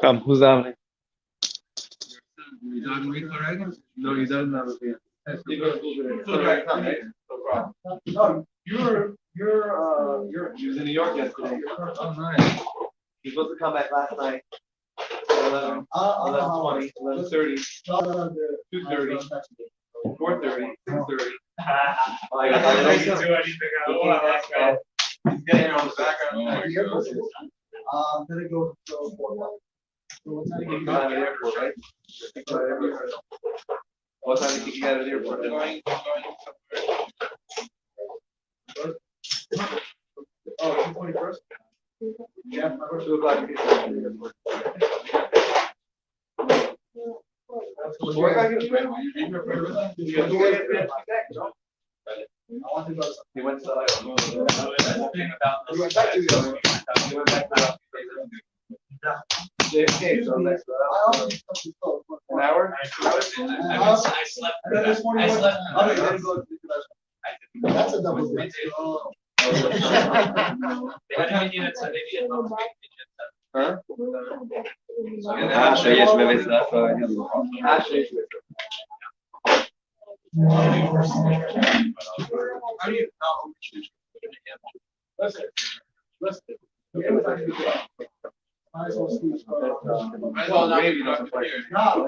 Come, who's davening? You done with already? No, you don't have it yet. No, He was in New York yesterday. Oh, nice. He was supposed to come back last night. 11:20, 11:30, 2:30, 4:30, 6:30. I got do anything. He's getting on the background. Then it goes to What time did you get out of the airport, right? What time did you get out of the airport? Oh, 21st? Yeah, 2 o'clock. You get out of the airport. He went to JFK, so next an hour? I slept. That's a double dip. Huh? שיש בבית ספר. How do you know? Listen. Might as well squeeze. Might as well not be here. No.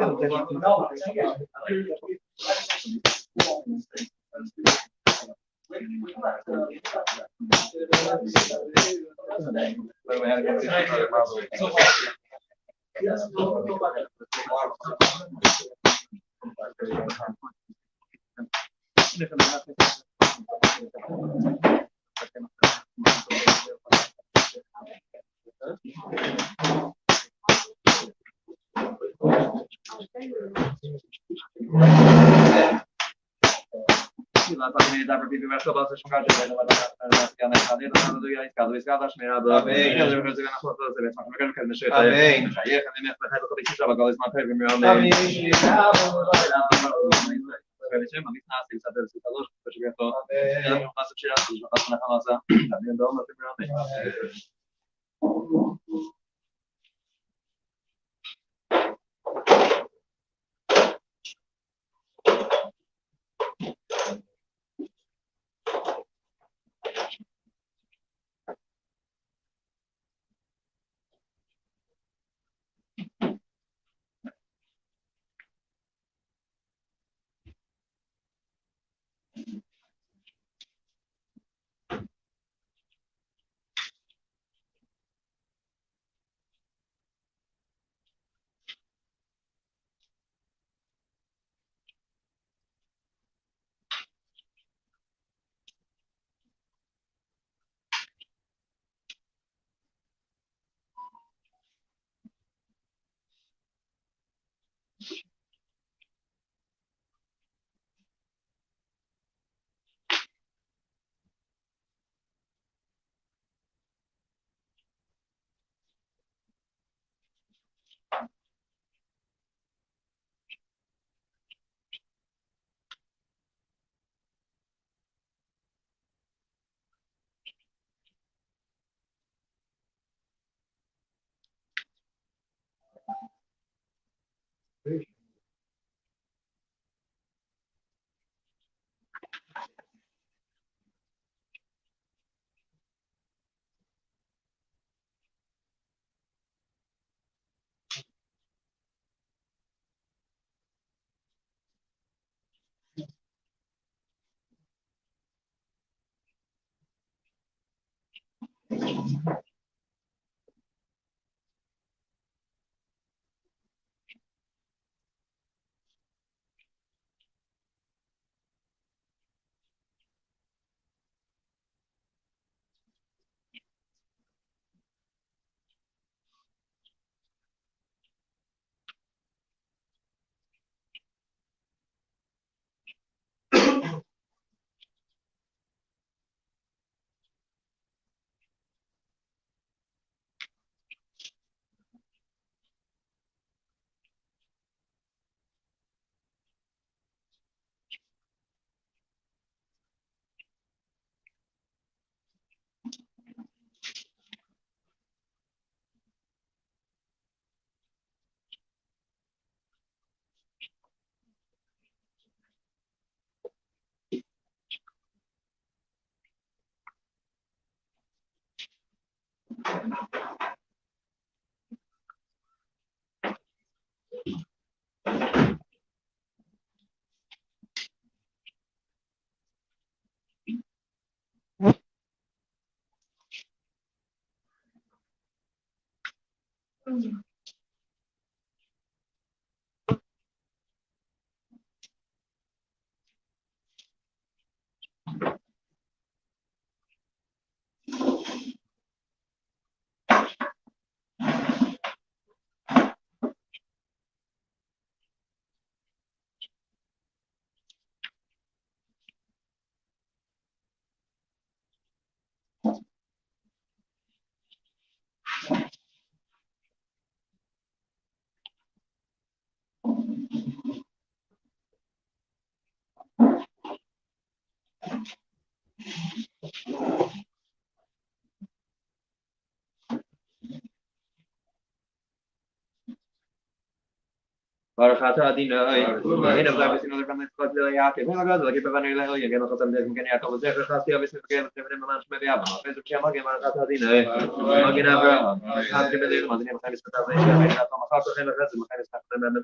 Barakata Adinai, Hina Zavis in other families, but the Yaki, when I got like if I knew that you get a couple of days, I was there for the obviously again, living in the lunch, maybe I'm not. There's a Chama, Barakata Adinai, Magin Abraham, I've given the money of the salvation, I got my father and the rest of my kind of stuff, and the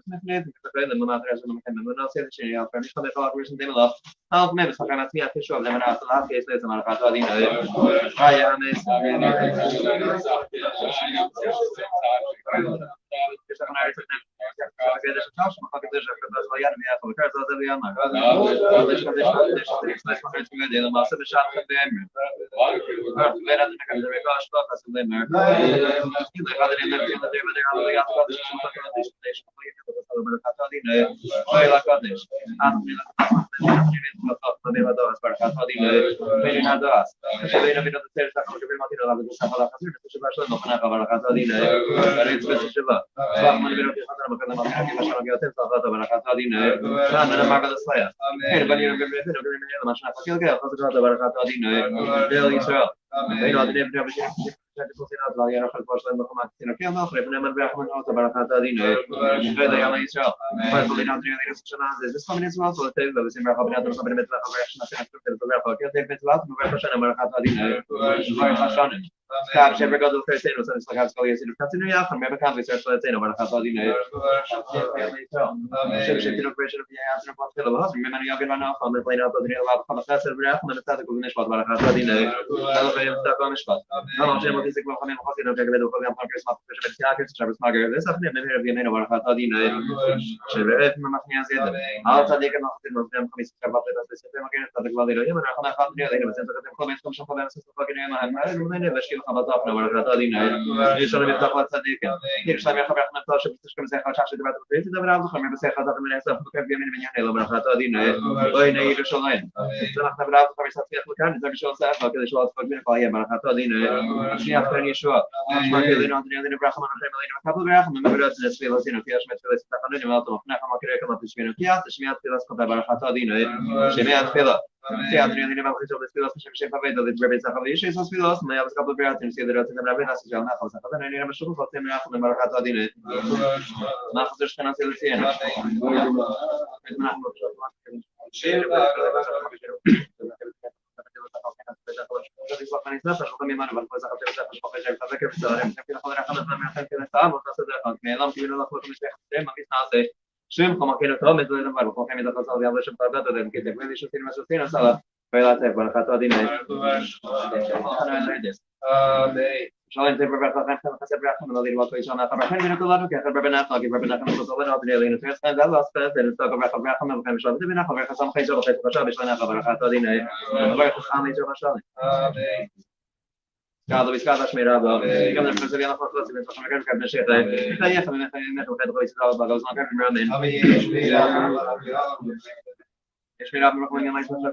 friend and the mother as well, and the Nazi, and the French, the thought recent they love. I'll maybe some kind of official of them after last case, there's a Barakata Adinai. I am this. Stop, every God of Thursday, no sense like how you see the continue out from every country, so let's say no matter how you know. Shifting operation of the answer of the husband, remember you have enough on the plane out of the real about the fast and the static of the Nishpat, but how do you know? Stuck on Nishpat. No, I'm saying what is the one of the regular Congress, Shacharis Services, this I've never heard of the name of how do you know? Also, they can not see them coming to about the system against the Gladiator, and I'm not going to send the comments from some of them, خبط أفنى ولا قاعدين ليش أنا بتقول صديقي ليش أنا خبر إحنا طاش بتشكل زي خاطر عشان تبعت البيت ده بنعرف خبر بس خاطر من الحساب كيف بيمين من يعني لو قاعدين وين يجي شغلين إذا إحنا بنعرف خبر يصير في مكان إذا شو سافر كذا شو أصفر من قاية من قاعدين أشياء ثانية شو مش ما كذا عندنا براخ من خيمة لين قبل براخ من مبرد نسبي لسنا في أشمت في لسنا قانون ما طلبنا كما كذا كما تشمين فيها تشميات في لسنا قبل قاعدين شميات فيلا Se adriano ne va a fare le cose che fa vedo di breve sa fare io sono sfido ma io scappo per altri si deve tenere bene si già una cosa fa bene ne mesho fa sempre a come marcato di ne ma cosa sta na selezione شو como que no todo me duele mal como que me da pasado de hablar sobre plata de que te puede yo tiene más sostén sala pero la te para cato de dinero شو انت بربع خمسة خمسة بربع خمسة نادي الوقت إيش أنا خبر خير من كل هذا كخبر بربع ناس لكن بربع خمسة صوبنا نادي لين ترى سنة ده لاست سنة ده نستوى بربع خبر خمسة بربع شو بدي بنا خبر خمسة خير خير خشاب إيش أنا خبر خاطر دينه خبر خامي جو مشان قاعد بيسكت أشمير هذا كم نفس اللي أنا فصلت بين صخر مكان كابن الشيخ ده يا خلينا ناخذ خد قوي سلا بقى وزنا كابن مرامين إيش ميراب مركون يوم يسمع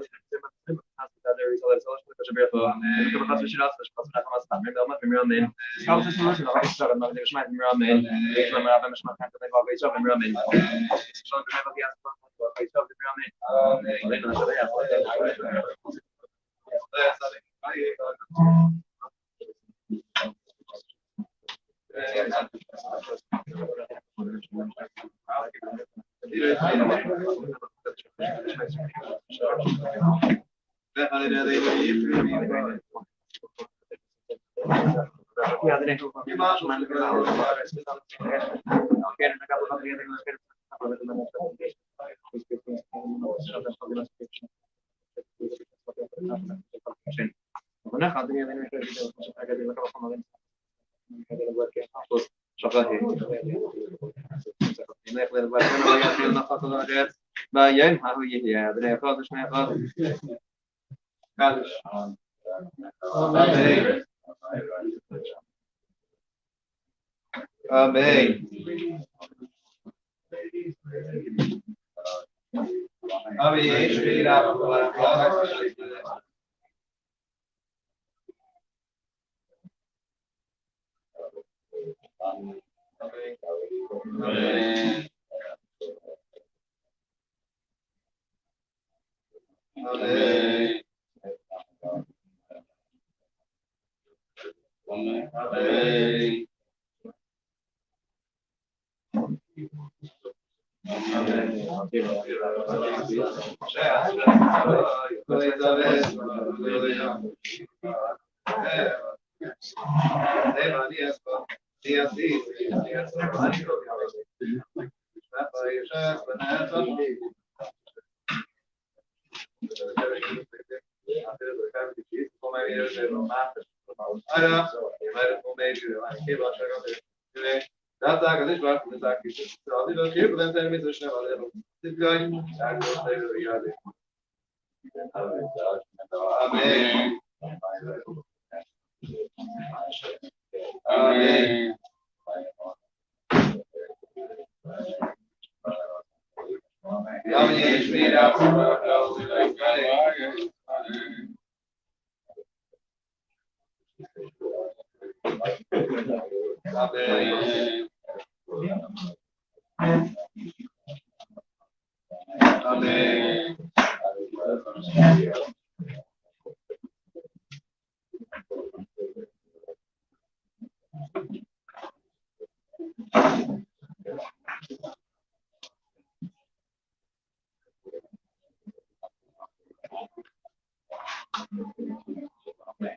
Amém.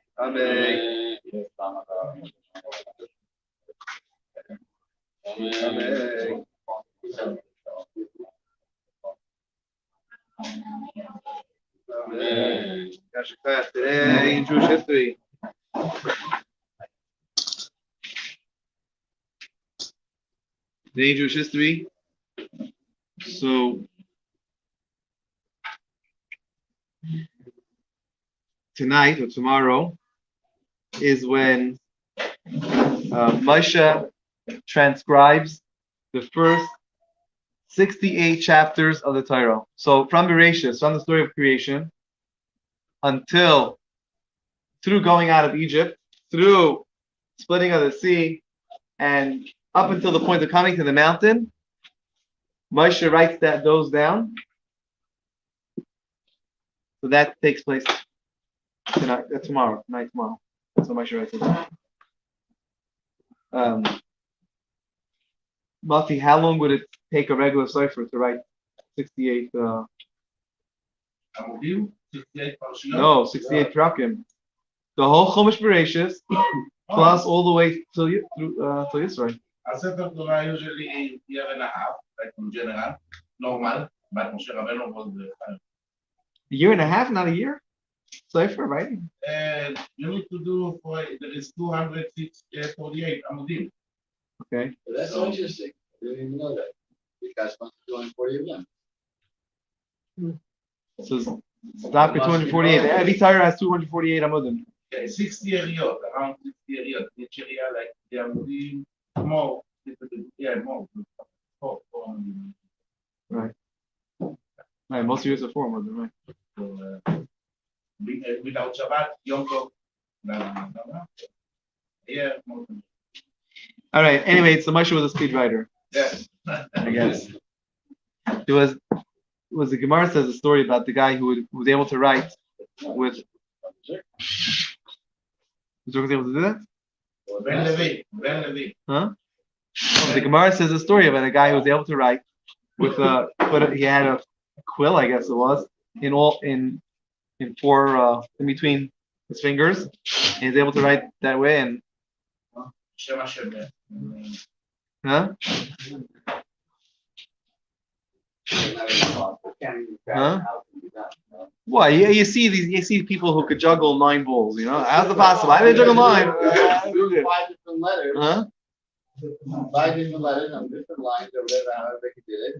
Amen. Today in Jewish history. Today in Jewish history. So tonight or tomorrow is when Moshe transcribes the first 68 chapters of the Torah. So from Bereshit, from the story of creation, until through going out of Egypt, through splitting of the sea, and up until the point of coming to the mountain, Moshe writes those down. So that takes place tonight, tomorrow. So Moshe writes it down. Mati, how long would it take a regular cipher to write 68? 68 prakim. The whole Chumash Bereshis, plus all the way till Yisrael. A Sefer Torah usually a year and a half, like in general, normal, but Moshe Rabbeinu was A year and a half, not a year? Cipher, right? and you need to do there is 248 amudim. Okay. That's so interesting. I didn't even know that. You guys must be doing 40 of them. So stop at 248. Every Torah has 248 amudim. Okay, 60 ariyot, around 60 ariyot. Each area like the amudim more, more. Four amudim. Right. Right. Most years are 4 amudim, right? So, without Shabbat, Yom Tov, yeah, more than. All right. Anyway, so Moshe was a speed writer. Yes. I guess. It was the Gemara says a story about the guy who was able to write with. Was able to do that? Ben Levi. Huh? The Gemara says a story about a guy who was able to write with he had a quill, I guess it was, in four in between his fingers, and he's able to write that way. And huh? Huh? Well, you see people who could juggle 9 balls. You know, how's it possible? I didn't juggle 9. 5 different letters. Huh? 5 different letters on different lines or whatever, however he did it.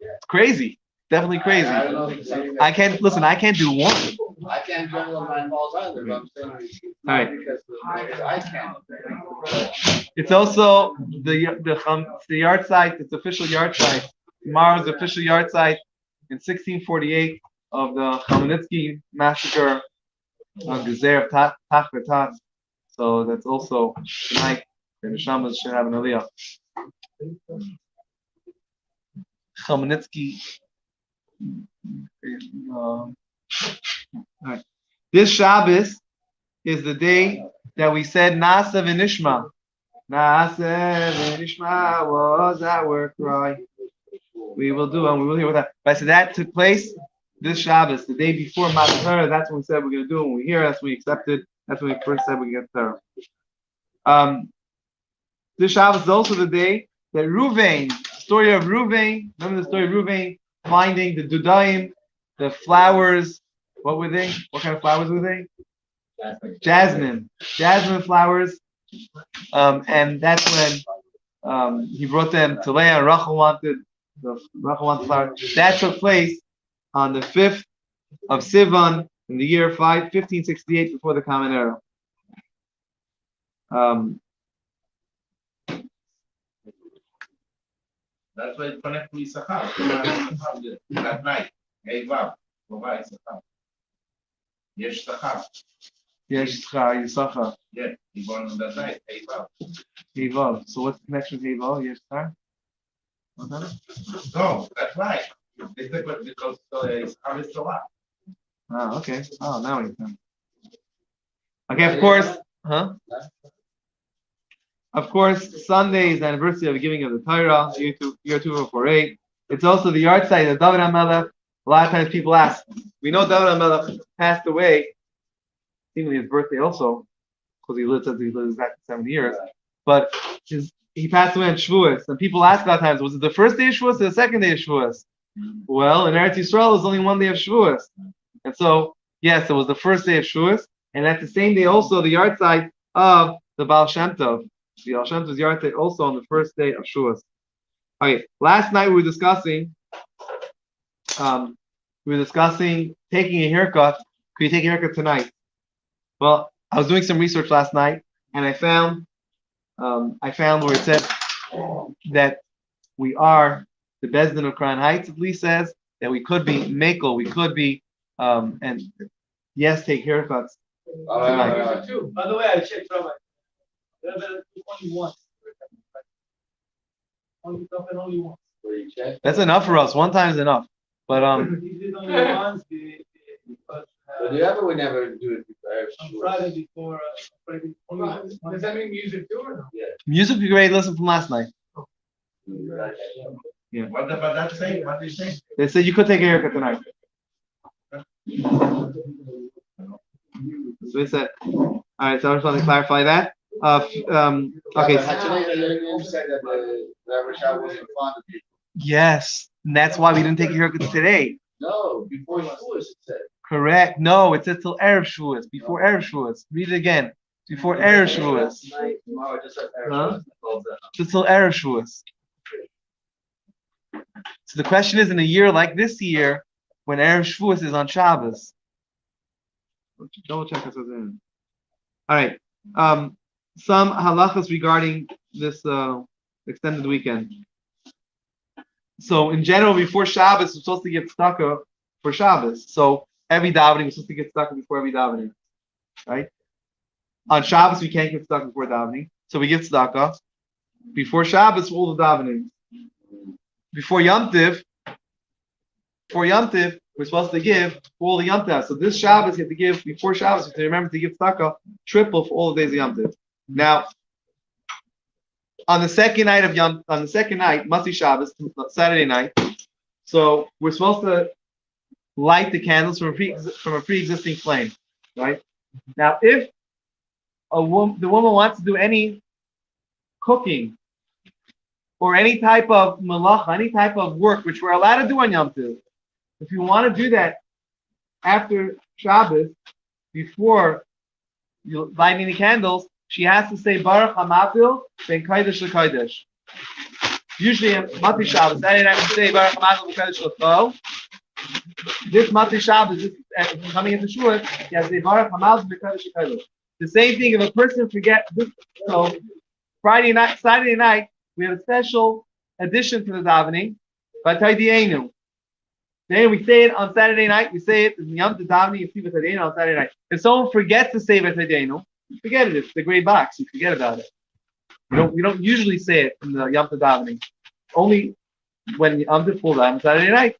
It's crazy. Definitely crazy. I don't know if it's something that- I can't do 1. I can't juggle 9 balls either, but I'm saying it's All right. because I can't. It's also the yard site. It's official yard site. Tomorrow's official yard site in 1648 of the Chmielnicki massacre of Gezer of Tach. So that's also tonight. The Neshamas should have an aliyah. Chmielnicki. Right. This Shabbos is the day that we said Nasa v'Nishma. Nasa v'Nishma was our cry. We will hear what that. But so that took place this Shabbos, the day before Matan Torah. That's when we said we're going to do it. When we hear, that's when we accepted. That's when we first said we get Torah. This Shabbos is also the day that Ruvain, story of Ruvain. Remember the story of Ruvain finding the dudaim, the flowers. What were they? What kind of flowers were they? Jasmine flowers. And that's when he brought them to Leah. And Rachel wanted flowers. That took place on the 5th of Sivan in the year 1568 before the Common Era. That's why it connects to Issachar. That night, Hey Vav, Baba Issachar. Yesh Sachar. Yesh Yisachar. Yeah, he born on that night, Hey Vav. Hey Vav. So what's the connection with Hey Vav? Yesh Sachar? No, that's right. They think because Issachar is Torah. Oh, okay. Oh, now we can. Okay, of course. Huh? Of course, Sunday is the anniversary of the giving of the Torah, year 2048. It's also the yard site of David HaMelech. A lot of times people ask, we know David HaMelech passed away, seemingly his birthday also, because he lived exactly 70 years. But he passed away on Shavuos. And people ask a lot of times, was it the first day of Shavuos or the second day of Shavuos? Well, in Eretz Yisrael, it was only one day of Shavuos. And so, yes, it was the first day of Shavuos. And that's the same day also the yard site of the Baal Shem Tov. The Baal Shem Tov's yard site also on the first day of Shavuos. Okay, last night we were discussing taking a haircut. Could you take a haircut tonight? Well, I was doing some research last night, and I found where it said that we are the Beis Din of Crown Heights. At least says that we could be makel, we could be and yes, take haircuts tonight. By the way, I checked from it. Only once. Only once. That's enough for us. One time is enough. But He did only once because But you ever would never do it before. on Friday before Friday. Only once. Does that mean music too or no? Yeah. music we already listened from last night. What about that saying? What do you say? They said you could take a haircut tonight. So they said. All right, so I just want to clarify that. Okay. Actually, you said that the Rabbi Shah wasn't fond of people. Yes, and that's why we didn't take a haircut today. No, before Shavuos it said. Correct. No, it says till Erev Shavuos. Before Erev Shavuos. Read it again. Before Erev Shavuos. Huh? Just till Erev Shavuos. So the question is, in a year like this year, when Erev Shavuos is on Shabbos. Double check this in. All right. Some halachas regarding this extended weekend. So in general, before Shabbos, we're supposed to get tzedakah for Shabbos. So every davening, we're supposed to get tzedakah before every davening, right? On Shabbos, we can't get tzedakah before davening, so we give tzedakah before Shabbos for all the davening. Before Yom Tiv, we're supposed to give for all the Yom Tiv. So this Shabbos, you have to give before Shabbos. You have to remember to give tzedakah triple for all the days of Yom Tiv. Now, on the second night, Matzi Shabbos, Saturday night, so we're supposed to light the candles from a pre-existing flame, right? Now, if the woman wants to do any cooking or any type of malacha, any type of work which we're allowed to do on Yom Tov, if you want to do that after Shabbos, before you lighting the candles, she has to say Baruch Hamafil Ben Kodesh LeKodesh. Usually on Matzi Shabbos, Saturday night we say Baruch Hamafil Ben Kodesh LeKodesh. This Matzi Shabbos, coming into Shavuot, he has to say Baruch Hamafil Ben Kodesh LeKodesh. The same thing if a person forgets this. So Friday night, Saturday night, we have a special addition to the davening by Taidienu. Then we say it on Saturday night. We say it in Yom Tov davening. You see Taidienu on Saturday night. If someone forgets to say Taidienu, forget it. It's the gray box. You forget about it. We don't usually say it in the Yom Tov davening. Only when Yom Tov falls out on Saturday night.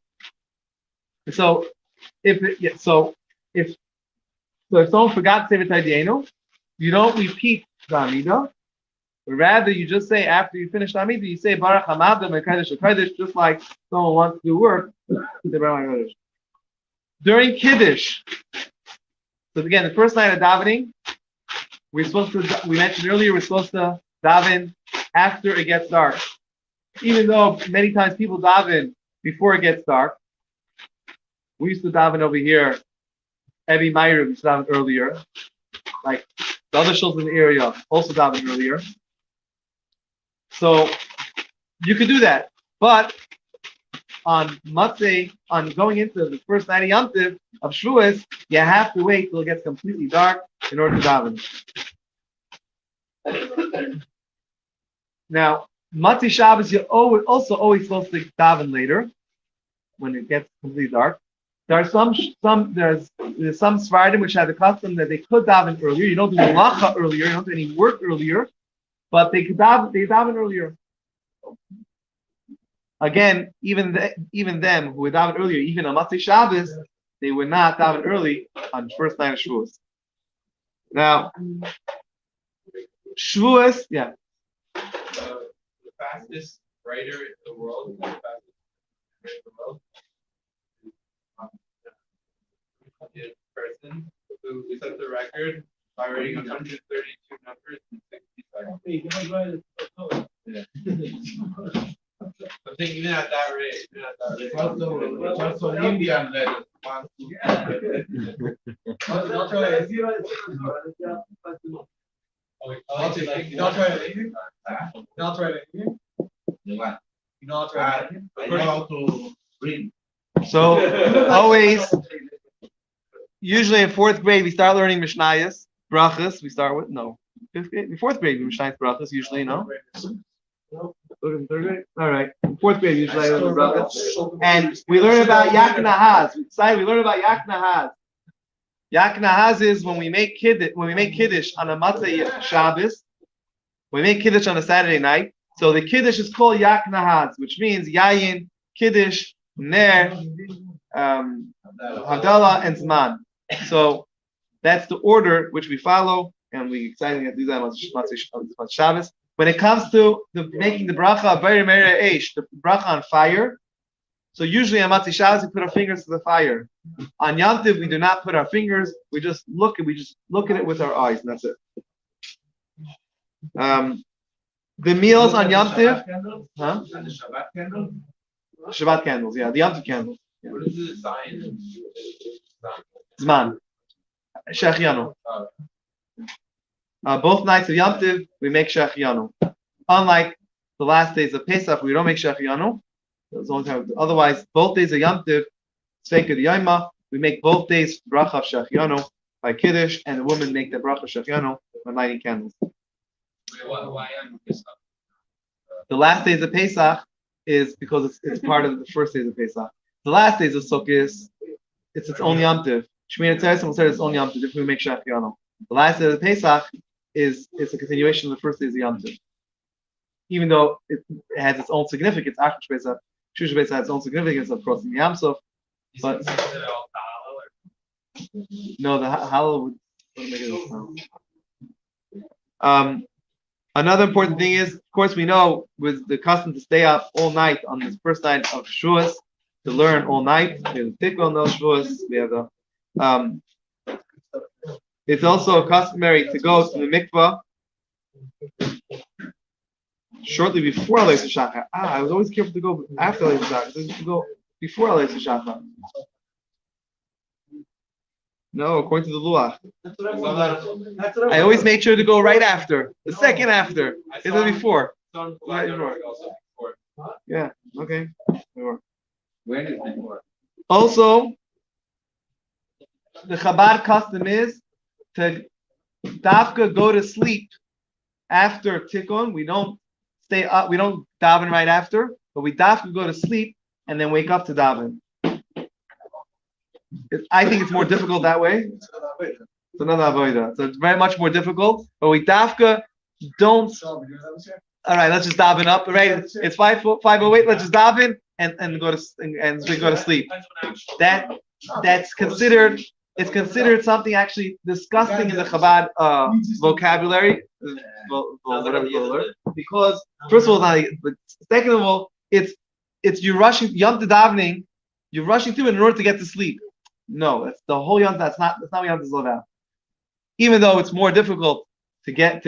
So if someone forgot to say V'taydienu, you don't repeat the Amidah. But rather, you just say after you finish Amida, you say Baruch Hamabda Mekadesh Kodesh, just like someone wants to do work. Say Baruch HaKodesh. During Kiddush, so again, the first night of davening, we mentioned earlier, we're supposed to daven after it gets dark. Even though many times people daven before it gets dark, we used to daven over here. Ebi Meir used to daven earlier. Like the other shuls in the area also daven earlier. So you could do that. But on Matzeh, on going into the first night of Yom Tov of Shavuos, you have to wait till it gets completely dark in order to daven. Now, Matzeh Shabbos, you're also always supposed to daven later when it gets completely dark. There are there's some Sfardim which have the custom that they could daven earlier. You don't do malacha earlier, you don't do any work earlier, but they daven earlier. Again, even them who would daven earlier, even on Matzeh Shabbos, they would not daven early on the first night of Shavuos. Now, Shavuos, yeah. The fastest writer in the world, is person who set the record by writing 132 numbers in 60 seconds. I'm thinking even at that rate. It's also Indian letters. So always, usually in fourth grade we start learning Mishnayos, brachas. We start with fifth grade, in fourth grade Mishnayos brachas usually Third grade? All right. In fourth grade usually I learn brachas, and we learn about Yak Nahaz. We learn about Yak Nahaz. Yak Nahaz is when we make kiddush on a Matzeh Shabbos. We make kiddush on a Saturday night. So the kiddush is called Yak Nahaz, which means Yayin, Kiddush, Ner, Havdalah, and Zman. So that's the order which we follow, and we excited to do that on Matzeh Shabbos. When it comes to making the bracha of Bayir Meir Eish, the bracha on fire, so usually on Matzeh Shabbos we put our fingers to the fire. On Yom Tov we do not put our fingers. We just look at it with our eyes, and that's it. The meals on Yom Tov, huh? And the Shabbat candle? Shabbat candles, yeah, the Yom Tov candles. Yeah. What is the sign? Zman. Shechianu. Both nights of Yom Tov, we make Shechianu. Unlike the last days of Pesach, we don't make Shechianu. Otherwise, both days of Yom Tov, Tzveika D'Yoma, we make both days bracha of Shechianu by Kiddush, and the women make the bracha of Shechianu by lighting candles. Why on Pesach? The last days of Pesach is because it's part of the first days of Pesach. The last days of Sukkot, it's its own Yom Tov. Shmini Atzeres will say its own Yom Tov if we make Shechianu. The last day of Pesach is a continuation of the first days of Yom Tov. Even though it has its own significance, Achrosh Pesach, Shusha Pesach has its own significance of crossing the Yam Suf, but no, the Hallel would make it sound. Another important thing is, of course, we know with the custom to stay up all night on this first night of Shavuos, to learn all night. We have the Tikkun no Shavuos. We have the it's also customary to go to the mikvah shortly before Aleis Shachar. I was always careful to go after Aleis Shachar. I used to go before Aleis Shachar. No, according to the Luach. I always made sure to go right after. The second after. It's before. Right before. Yeah, okay. When is before? Also, the Chabad custom is to dafka go to sleep after Tikkun. We don't stay up, we don't daven right after, but we dafka go to sleep and then wake up to daven. I think it's more difficult that way. It's another avodah. So it's very much more difficult. But we dafka don't. All right, let's just daven up. All right, it's 5:08. Let's just daven and go to sleep. That's considered it's considered something actually disgusting in the Chabad vocabulary, whatever you learn. Because first of all, but second of all, it's you rushing Yom Tov davening, you're rushing through it in order to get to sleep. No, that's the whole Yom Tov. That's not what Yom Tov is all about. Even though it's more difficult to get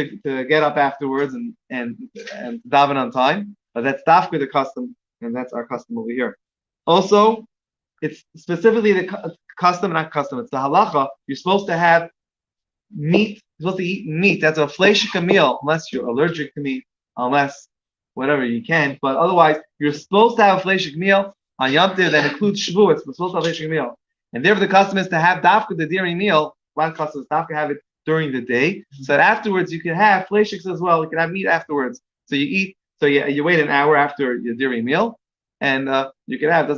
up afterwards and daven on time, but that's dafka the custom, and that's our custom over here. Also, it's specifically the custom, not custom. It's the halacha. You're supposed to have meat. You're supposed to eat meat. That's a fleishika meal, unless you're allergic to meat, unless whatever you can. But otherwise, you're supposed to have a fleishik meal on Yom Tov that includes Shavuot. We're supposed to have a fleishik meal, and therefore the custom is to have dafka the dairy meal. One custom is dafka have it during the day, so that afterwards you can have fleishiks as well. You can have meat afterwards. So you eat. So you wait an hour after your dairy meal. And you can have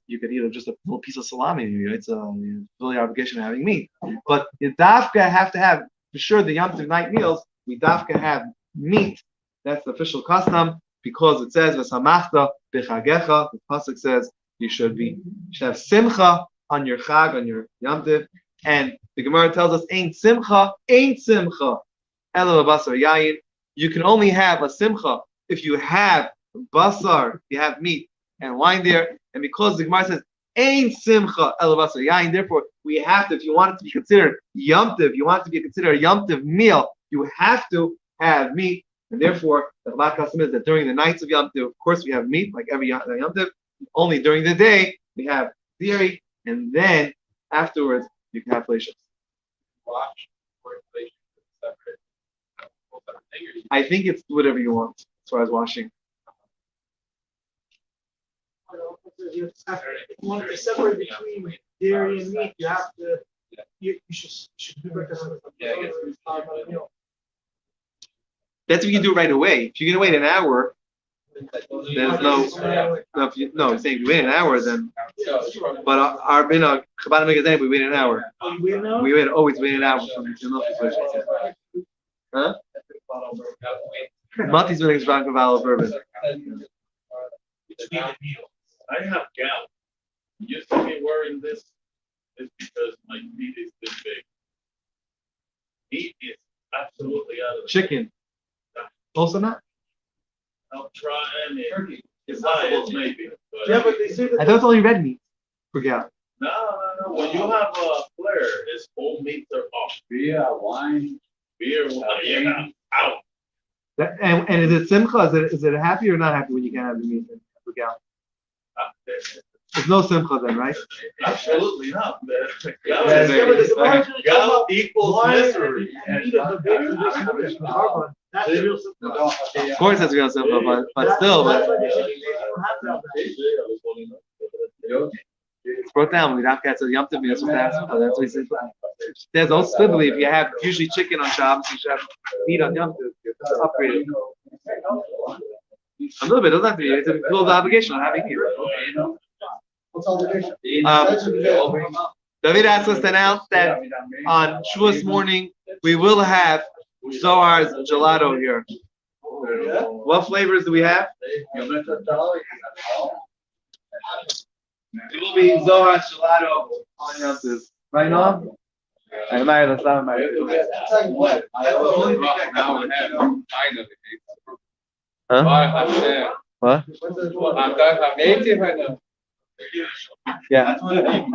you could eat just a little piece of salami. It's really obligation of having meat. But you dafka have to have for sure the Yom Tov night meals. We dafka have meat. That's the official custom because it says v'samachta b'chagecha. The pasuk says you should have simcha on your chag, on your Yom Tov. And the Gemara tells us ain't simcha ela basar yayin. You can only have a simcha if you have basar, you have meat and wine there, and because the Gemara says "Ein simcha ela basar yain," therefore we have to. If you want it to be considered Yom Tov, you want it to be considered a Yom Tov meal, you have to have meat, and therefore the Chabad custom is that during the nights of Yom Tov, of course, we have meat like every Yom Tov. Only during the day we have dairy, and then afterwards you can have fleishiks. I think it's whatever you want as far as washing. If you want to separate between dairy and meat, you have to. You should do like That's if you do it right away. If you're gonna wait an hour, there's no. I'm saying if you wait an hour, then. But our Chabad Megazin, we wait an hour. We always wait an hour from the milk. Huh? Mati's been extracted from Val Bourbon. I have gout. Used to be wearing this is because my meat is this big. Meat is absolutely out of the Chicken. Also not? I'll try and turkey. It's not maybe. Yeah, but they say that. I thought it's only red meat. Forget. No. When you have a flare, it's all meats are off. Beer, wine. Yeah, out. And is it simcha? Is it happy or not happy when you can't have the meat? Forget. There's no simcha then, right? Absolutely not. Gout equals misery. Of course, that's real simcha, but still. It's brought down. We don't get to the Yom Tov meal. That's what he says. There's also specifically if you have usually chicken on Shabbos, you should have meat on Yom Tov. It's upgraded. A little bit. It doesn't have to be. It's a little obligation on having meat. What's all the difference? David asked us to announce that on Shavuos morning we will have Zohar's gelato here. What flavors do we have? It will be Zohar's gelato on Yom Tov. Right now? I'm married. Let's not married. Huh? What? Yeah. What?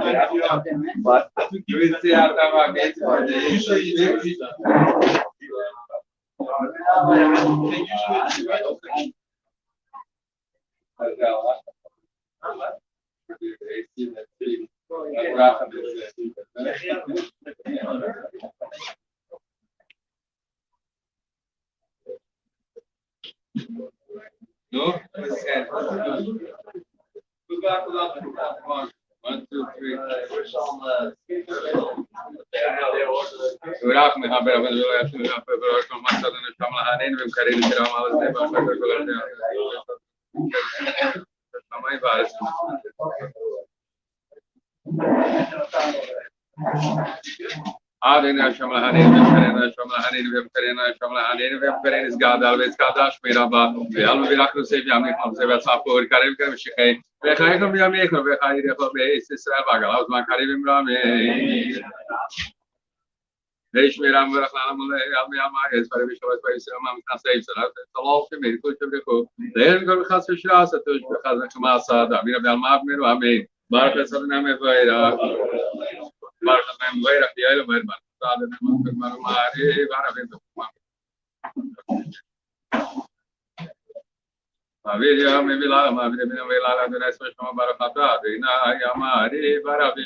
No? 1, 2, 3. Adena Shamla Hanina, Shamla Hanina, Shamla Hanina, is God, always Kadash, Miraba, the Alviraku Saviami, Sapo, Karim, וחייכם בימיכם וחייכם בארץ ישראל והגלה וזמן קריב עם רמי. וישמירם ורחלם על מי המאגס ורבישלוש בישראל מתנשא ישראל ותלולכם מלכות שברכו. ואין כל חס ושרס התוש וחס וחמה סעדה אמין רבי אלמה אבמינו אמן. ברוך לסדנה מבוירה. ברוך לסדנה מבוירה חייל ומרמן. סעדה נמות כמנו מערי וערבים תפומה. אבידיה מבילה מעביד בן מבילה לאדוני שמו ברוך אתה אדוני המערי וערבים.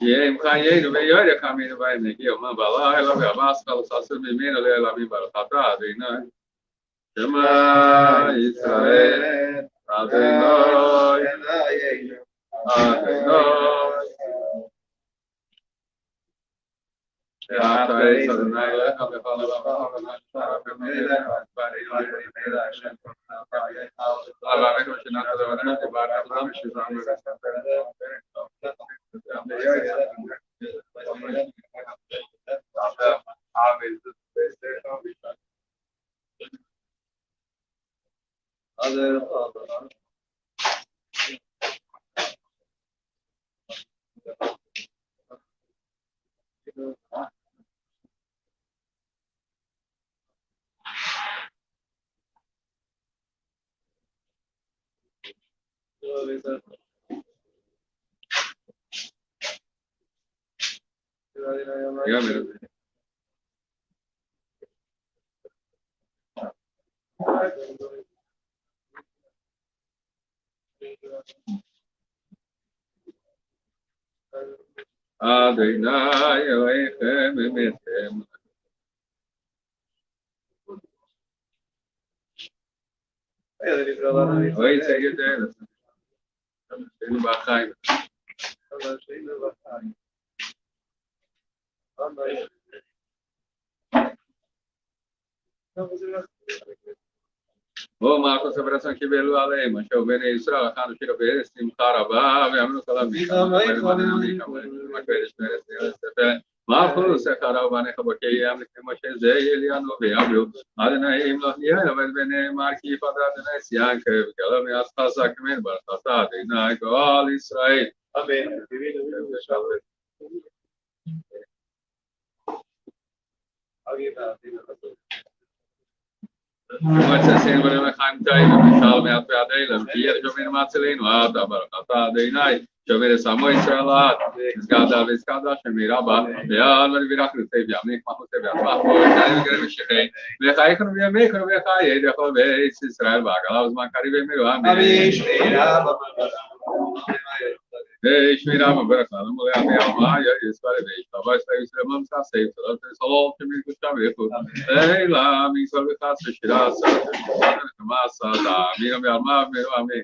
יום חיינו ויורק אמינו וימי יום בלילה והבאס חלססו ממנו לעלמים ברוך אתה אדוני שמע ישראל אדוני אדוני Shacharis Adonai Elohim Emetem. Oi, seguidores. Sendo bacai. O Marcos abração que belo além, mas eu venho Israel, quando tiro ver sim caraba, vemos aquela vida, Marcos é caraba, né, porque ele tem uma chance ele a não vê, abriu. Adonai em nós dia, mas vem marque para Adonai se anca, que ela me as passa que me barata, Adonai all Israel. Amém. Mas assim, quando eu me cantei, eu falo me atrapalhei, eu queria que eu me matasse no ar, tá para cantar de night. Eu me desamoi Israel, escada, chemiraba, e mas virar que teve a mim, mas teve a tua, eu quero me chegar. Me cai quando me cai, ele já falou bem, Israel vai, lá os macaribe me amém. Shmirama Barakana, mulher a minha mãe, isso para ver, talvez para isso é vamos estar safe, ela tem só o que me custa ver, ei lá, me salve tá se tirar, massa, tá, minha alma, meu amém.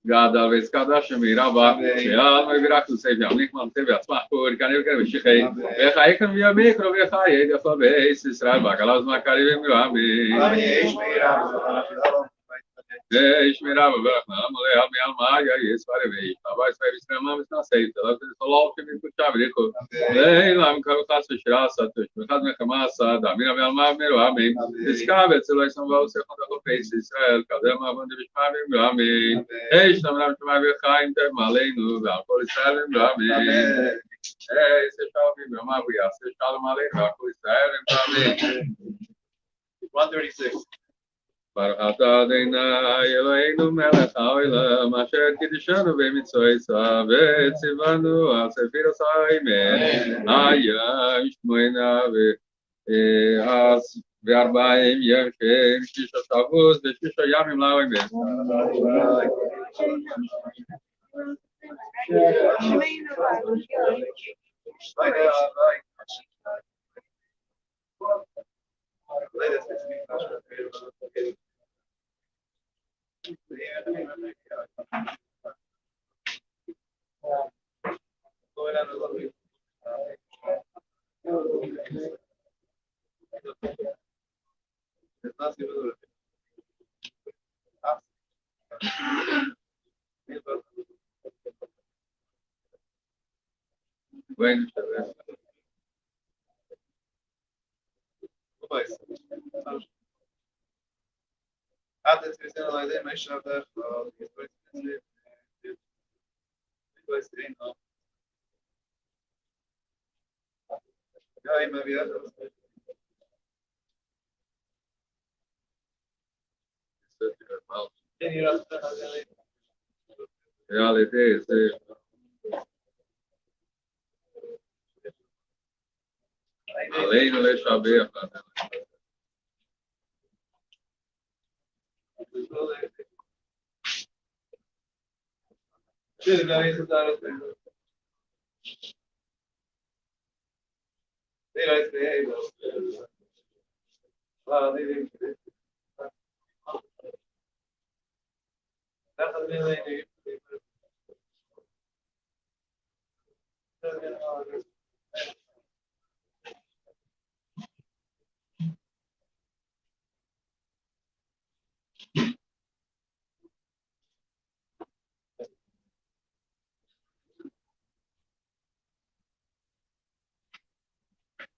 גדל והזכרת שמירה בה, שיעל ובירכנו סייב ימליך מלכי ועצמך פור, כנראה כאן ושכי, וחיי כאן וימי קרוב וחיי דפה בייס ישראל, בקלה זמן קריבים יואמים. שמירה וברך נעם עליה מעל מאיה יספרי ואיש, אבא ישראל ישראל מה מסנסי, תלת וסולול כמתקודשה וליכו, ואילם קרו חס ושירה סתוש, ואחד מחמה עשה, דאמינה ועל מה אמירו אמים, עסקה ואצלו יסמבה וסייכות החופייס ישראל, קדם אבון דבשמה ויאמין, נמרם שמי וחיים תב מעלינו, ועל כל ישראל ויאמין, ששלום ויאמר ויעשה שלום עלינו, ועל כל ישראל ויאמין. 136. ברוך אתה אדוני אלוהינו מלך העולם אשר קידשנו במצוות וציוונו על ספירות האמת היה שמונה ואז ו40 יום שישה שבועות ושישה ימים לאמת. Bueno, Até se você não vai mais chata, depois tem não. Já aí minha vida. realmente além do saber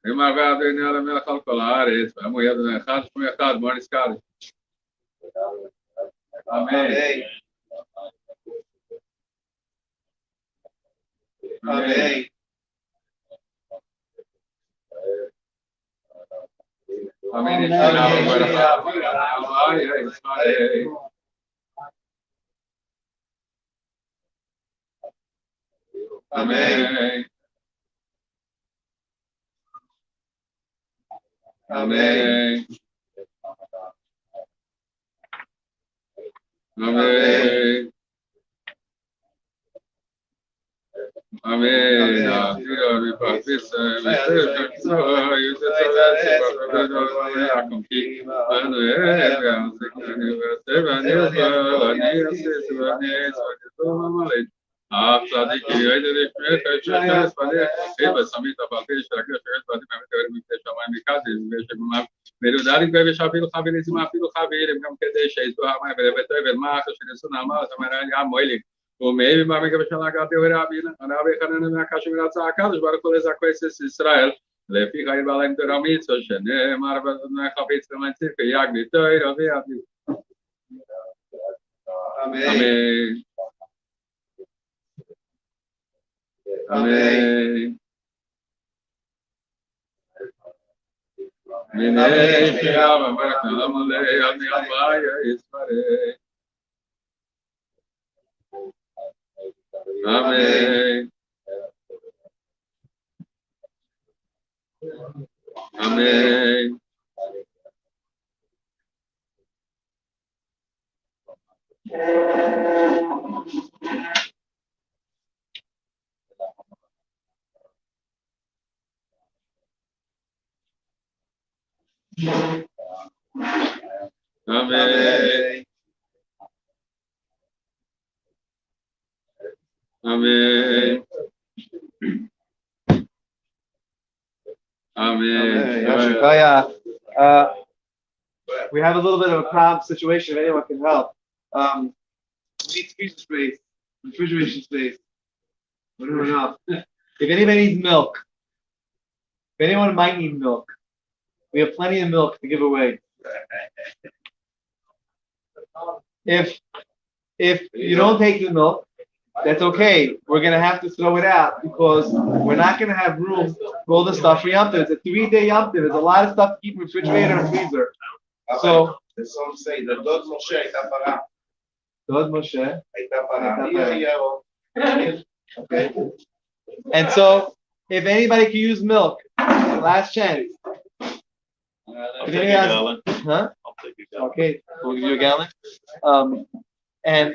אם הרבה אדוני על המלך על כל הארץ, ואמו יד אחד שמי אחד, בוא נזכר. אמן. אמן. אמן. Amen. Amen. Amen. Amen. מרודרים כבי שאפילו חבילים אפילו חבילים גם כדי שיזו המים ולבטוי מה שנשו נעמה אז אמר היה מוילים ומאיבי מה מקבל של הגעתי ורבינה הרבי חנן מהקש מרצה הקדוש ברוך הוא לזכויסס ישראל לפי חיי בעלם תרמיצו שנאמר חפיץ למנציף יגבי תוי רבי אבי אמן אמן Minei Shirama Markamale Amiyamaya Ismare. Amen. Amen. Amen. Amen. Amen. We have a little bit of a problem situation. If anyone can help, we need freezer space, refrigeration space. We don't know. If anybody needs milk, if anyone might need milk, we have plenty of milk to give away. If you don't take the milk, that's okay. We're gonna have to throw it out because we're not gonna have room for all the stuff for Yom Tov. It's a 3-day Yom Tov. There's a lot of stuff to keep in the refrigerator and freezer. So the song say the Dod Moshe הייתה פרה. Dod Moshe. הייתה פרה. Okay. And so if anybody can use milk, last chance. I'll take a gallon. Huh? I'll take a gallon. Okay, we'll give you a gallon. And